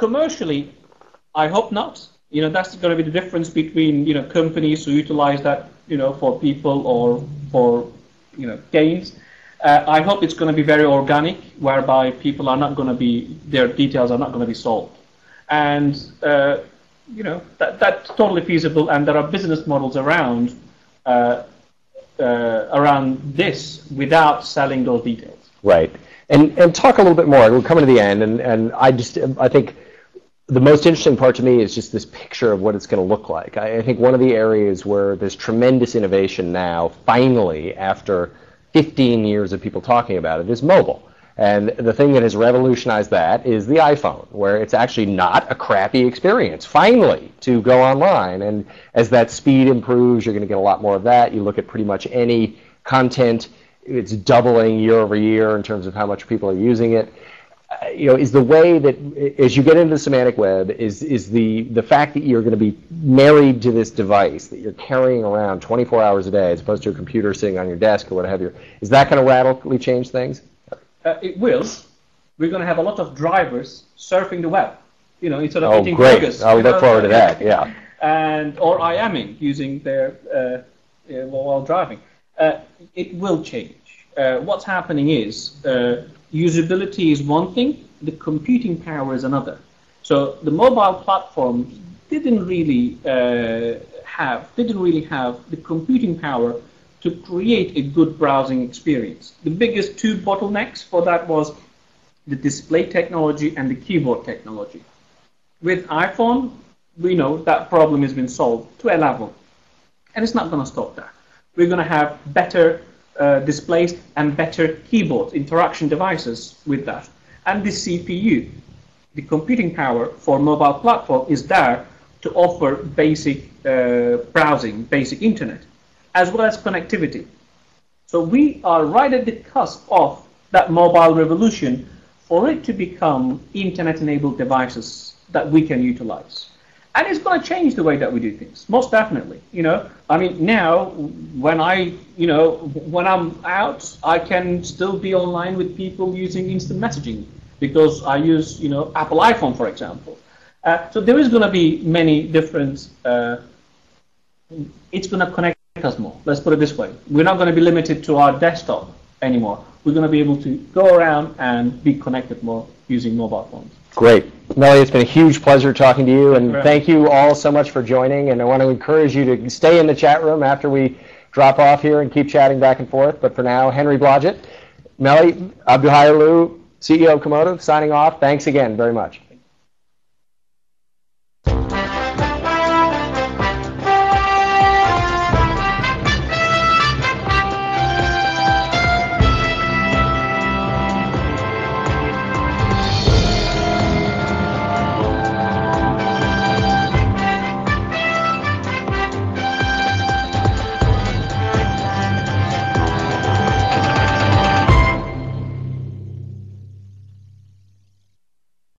Commercially, I hope not. That's going to be the difference between, companies who utilize that, for people or for, gains. I hope it's going to be very organic, whereby people are not going to be, their details are not going to be sold. And, that's totally feasible, and there are business models around this without selling those details. Right. And talk a little bit more. We're coming to the end, and I think the most interesting part to me is just this picture of what it's going to look like. I think one of the areas where there's tremendous innovation now, finally, after 15 years of people talking about it, is mobile. And the thing that has revolutionized that is the iPhone, where it's actually not a crappy experience, finally, to go online. And as that speed improves, you're going to get a lot more of that. You look at pretty much any content, it's doubling year over year in terms of how much people are using it. Is the way that, as you get into the semantic web, is the fact that you're going to be married to this device that you're carrying around 24 hours a day as opposed to a computer sitting on your desk or what have you, is that going to radically change things? It will. We're going to have a lot of drivers surfing the web, instead of eating great. burgers. I'll look forward to that, yeah. Or IMing, using their, while driving. It will change. What's happening is, usability is one thing, the computing power is another. So the mobile platform didn't really have the computing power to create a good browsing experience. The biggest two bottlenecks for that was the display technology and the keyboard technology. With iPhone, we know that problem has been solved to a level, and it's not going to stop there. We're going to have better displays and better keyboards, interaction devices with that. And the CPU, the computing power for mobile platform, is there to offer basic browsing, basic internet, as well as connectivity. So we are right at the cusp of that mobile revolution for it to become internet-enabled devices that we can utilize. And it's going to change the way that we do things, most definitely. Now, when I'm out, I can still be online with people using instant messaging because I use, Apple iPhone, for example. So there is going to be many different, it's going to connect us more. Let's put it this way. We're not going to be limited to our desktop anymore. We're going to be able to go around and be connected more using mobile phones. Great. Melih, it's been a huge pleasure talking to you, and thank you all so much for joining. And I want to encourage you to stay in the chat room after we drop off here and keep chatting back and forth. But for now, Henry Blodget, Melih, Abdulhayoglu, CEO of Komodo, signing off. Thanks again very much.